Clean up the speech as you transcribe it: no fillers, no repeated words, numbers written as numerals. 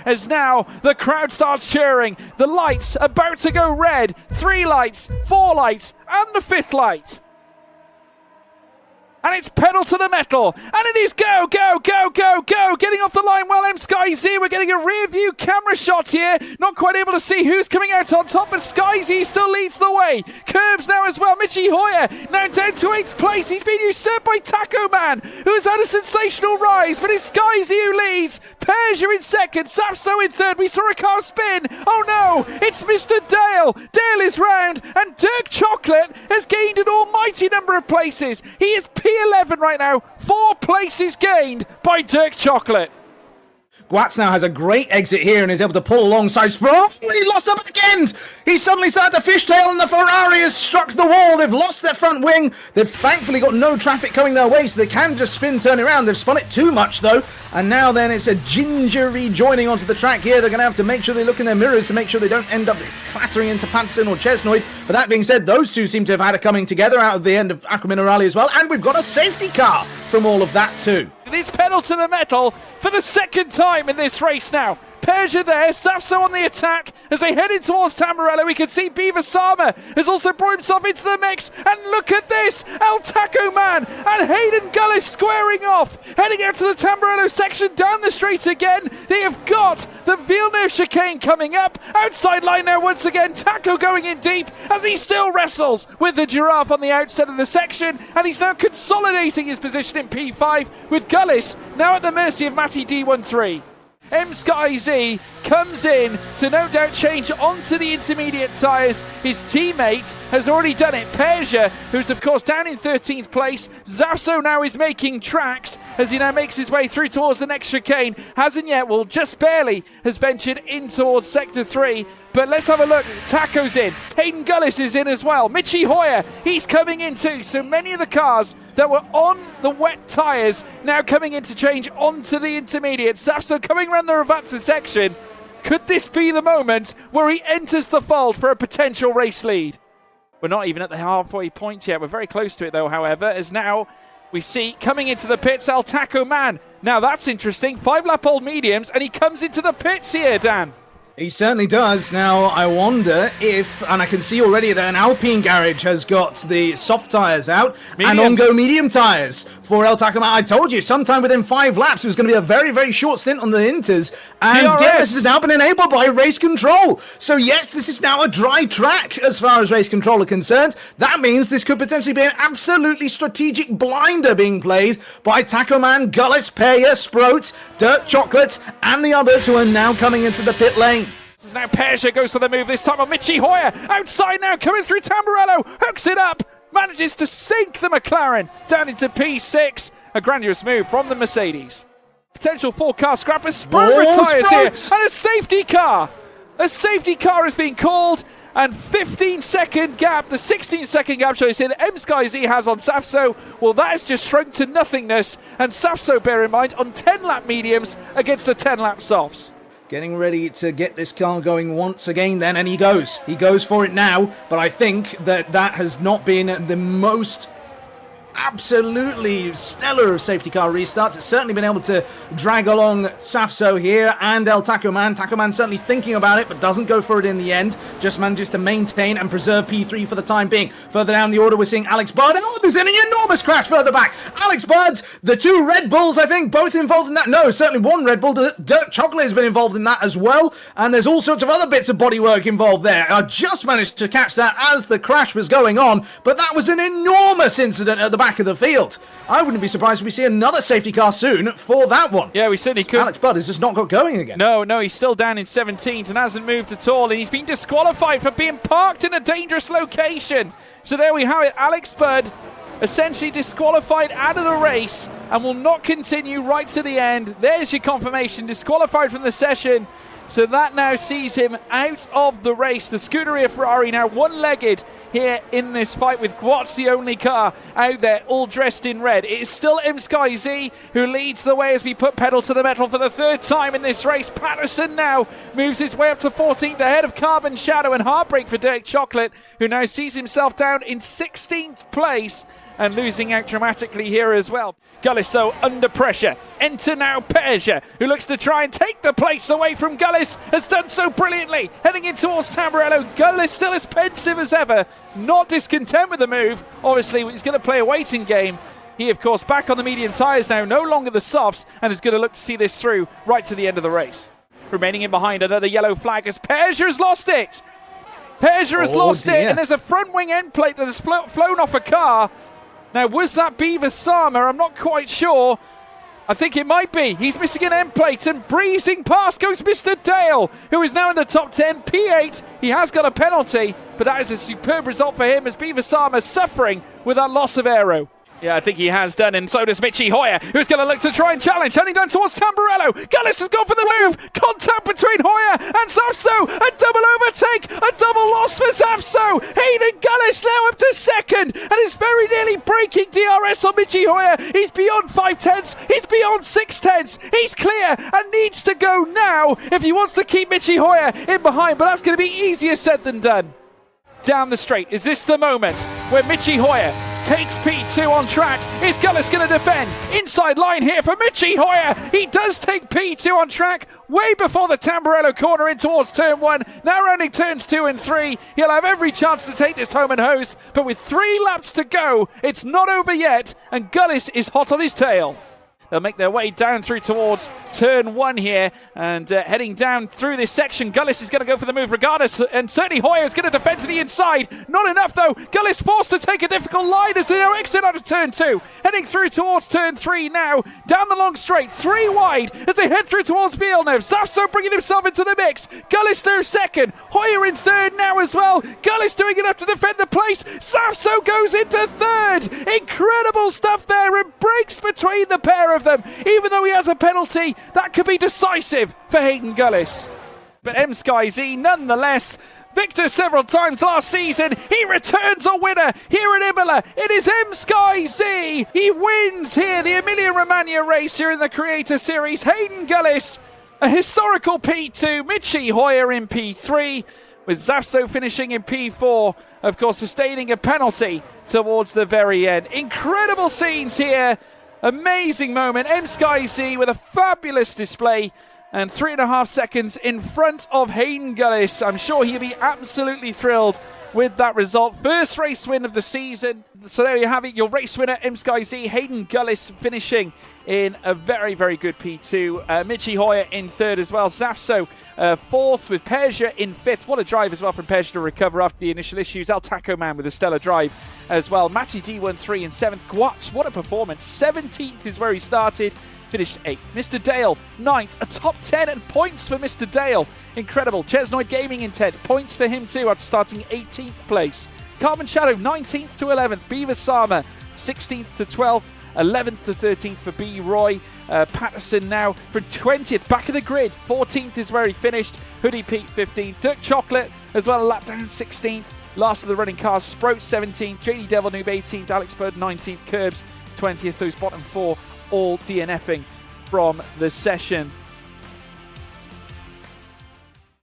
as now the crowd starts cheering. The lights about to go red. 3 lights, 4 lights, and the 5th light. And it's pedal to the metal. And it is go, go, go, go, go. Getting off the line well, MSkyZ. We're getting a rear view camera shot here. Not quite able to see who's coming out on top, but SkyZ still leads the way. Curbs now as well. Michi Hoyer now down to 8th place. He's been usurped by Taco Man, who's had a sensational rise, but it's SkyZ who leads. Persia in 2nd, Sapso in 3rd. We saw a car spin. Oh no, it's Mr. Dale. Dale is round, and Dirk Chocolate has gained an almighty number of places. He is P11 right now. 4 places gained by Dirk Chocolate. Guatz now has a great exit here and is able to pull alongside Sproul. He lost the back end. He suddenly started to fishtail and the Ferrari has struck the wall. They've lost their front wing. They've thankfully got no traffic coming their way, so they can just spin, turn around. They've spun it too much though. And now then it's a ginger rejoining onto the track here. They're going to have to make sure they look in their mirrors to make sure they don't end up clattering into Patterson or Chesnoid. But that being said, those two seem to have had a coming together out of the end of Aqua Minerale as well. And we've got a safety car from all of that too. It is pedal to the metal for the 2nd time in this race now. Persia there, Safso on the attack as they head in towards Tamburello. We can see Beaver Sama has also brought himself into the mix. And look at this, El Taco Man and Hayden Gullis squaring off. Heading out to the Tamburello section down the straight again. They have got the Villeneuve chicane coming up. Outside line now once again. Taco going in deep as he still wrestles with the Giraffe on the outset of the section. And he's now consolidating his position in P5 with Gullis now at the mercy of Matty D13. MSkyZ comes in to no doubt change onto the intermediate tyres. His teammate has already done it. Persia, who's of course down in 13th place. Zapso now is making tracks as he now makes his way through towards the next chicane. Hasn't yet, well, just barely has ventured in towards Sector 3. But let's have a look. Taco's in. Hayden Gullis is in as well. Michi Hoyer, he's coming in too. So many of the cars that were on the wet tyres now coming in to change onto the intermediate. Safso coming around the Ravazza section. Could this be the moment where he enters the fold for a potential race lead? We're not even at the halfway point yet. We're very close to it though, however, as now we see coming into the pits, El Taco Man. Now that's interesting. 5-lap old mediums, and he comes into the pits here, Dan. He certainly does. Now, I wonder if, and I can see already that an Alpine garage has got the soft tyres out and on-go medium tyres for El Takama. I told you, sometime within 5 laps, it was going to be a very, very short stint on the Inters. And yes, this has now been enabled by race control. So yes, this is now a dry track as far as race control are concerned. That means this could potentially be an absolutely strategic blinder being played by Tacoman, Gullis, Peya, Sprout, Dirt Chocolate, and the others who are now coming into the pit lane. This is now Persia goes for the move this time on Michi Hoyer. Outside now, coming through Tamburello. Hooks it up. Manages to sink the McLaren down into P6. A grandiose move from the Mercedes. Potential 4-car scrapper. Sprout retires here. And a safety car. A safety car is being called. And 15-second gap, the 16-second gap, shall I say, that MSkyZ has on Safso. Well, that has just shrunk to nothingness. And Safso, bear in mind, on 10-lap mediums against the 10-lap softs. Getting ready to get this car going once again then, and he goes. He goes for it now, but I think that has not been the most absolutely stellar of safety car restarts. It's certainly been able to drag along Safso here and El Tacoman. Tacoman certainly thinking about it, but doesn't go for it in the end. Just manages to maintain and preserve P3 for the time being. Further down the order, we're seeing Alex Bird. And there's an enormous crash further back. Alex Bird, the 2 Red Bulls, I think, both involved in that. No, certainly 1 Red Bull. Dirt Chocolate has been involved in that as well. And there's all sorts of other bits of bodywork involved there. I just managed to catch that as the crash was going on, but that was an enormous incident at the back of the field. I wouldn't be surprised if we see another safety car soon for that one. Yeah, we certainly could. Alex Budd has just not got going again. No, he's still down in 17th and hasn't moved at all, and he's been disqualified for being parked in a dangerous location. So there we have it. Alex Budd essentially disqualified out of the race and will not continue right to the end. There's your confirmation, disqualified from the session. So that now sees him out of the race. The Scuderia Ferrari now one-legged here in this fight with Guatz, the only car out there, all dressed in red. It is still MSkyZ who leads the way as we put pedal to the metal for the 3rd time in this race. Patterson now moves his way up to 14th ahead of Carbon Shadow, and heartbreak for Dirk Chocolate, who now sees himself down in 16th place. and losing out dramatically here as well. Gullis, though, under pressure. Enter now Persia, who looks to try and take the place away from Gullis, has done so brilliantly. Heading in towards Tamburello. Gullis still as pensive as ever, not discontent with the move. Obviously, he's going to play a waiting game. He, of course, back on the medium tyres now, no longer the softs, and is going to look to see this through right to the end of the race. Remaining in behind, another yellow flag as Persia has lost it. Persia has lost it, and there's a front wing end plate that has flown off a car. Now, was that Beaver Sama? I'm not quite sure. I think it might be. He's missing an end plate, and breezing past goes Mr. Dale, who is now in the top 10, P8. He has got a penalty, but that is a superb result for him as Beaver Sama suffering with that loss of aero. Yeah, I think he has done, and so does Michi Hoyer, who's going to look to try and challenge, heading down towards Tamburello. Gullis has gone for the move. Contact between Hoyer and Zafso. A double overtake, a double loss for Zafso. Hayden Gullis now up to second, and is very nearly breaking DRS on Michi Hoyer. He's beyond 5/10. He's beyond 6/10. He's clear and needs to go now if he wants to keep Michi Hoyer in behind, but that's going to be easier said than done. Down the straight, is this the moment where Michi Hoyer takes P2 on track? Is Gullis going to defend? Inside line here for Michi Hoyer. He does take P2 on track way before the Tamburello corner in towards turn 1. Now rounding turns 2 and 3. He'll have every chance to take this home and hose, but with 3 laps to go, it's not over yet, and Gullis is hot on his tail. They'll make their way down through towards turn 1 here, and heading down through this section. Gullis is going to go for the move regardless, and certainly Hoyer is going to defend to the inside. Not enough though. Gullis forced to take a difficult line as they now exit out of turn 2. Heading through towards turn 3 now, down the long straight, 3 wide as they head through towards Villeneuve. Zafso bringing himself into the mix. Gullis now second, Hoyer in third now as well. Gullis doing enough to defend the place. Zafso goes into third. Incredible stuff there, and breaks between the pair of them. Even though he has a penalty, that could be decisive for Hayden Gullis. But M Sky Z nonetheless, victor several times last season, he returns a winner here at Imola. It is M Sky Z. He wins here the Emilia-Romagna race here in the Creator Series. Hayden Gullis, a historical P2, Michi Hoyer in P3, with Zafso finishing in P4, of course sustaining a penalty towards the very end. Incredible scenes here. Amazing moment. M Sky Z with a fabulous display and 3.5 seconds in front of Hayden Gullis. I'm sure he'll be absolutely thrilled with that result. First race win of the season. So there you have it, your race winner, M Sky Z, Hayden Gullis finishing in a very, very good P2. Michi Hoyer in third as well. Zafso fourth, with Persia in fifth. What a drive as well from Persia to recover after the initial issues. El Taco Man with a stellar drive as well. Matty D13 in seventh. Guats, what a performance. 17th is where he started. Finished 8th. Mr. Dale, 9th. A top 10 and points for Mr. Dale. Incredible. Chesnoid Gaming in 10th. Points for him too after starting 18th place. Carbon Shadow, 19th to 11th. Beaver Sama, 16th to 12th. 11th to 13th for B. Roy. Patterson now for 20th. Back of the grid. 14th is where he finished. Hoodie Pete, 15th. Dirk Chocolate as well, a lap down, 16th. Last of the running cars. Sprout, 17th. JD Devil Noob, 18th. Alex Bird, 19th. Curbs, 20th. Those bottom 4 all DNFing from the session.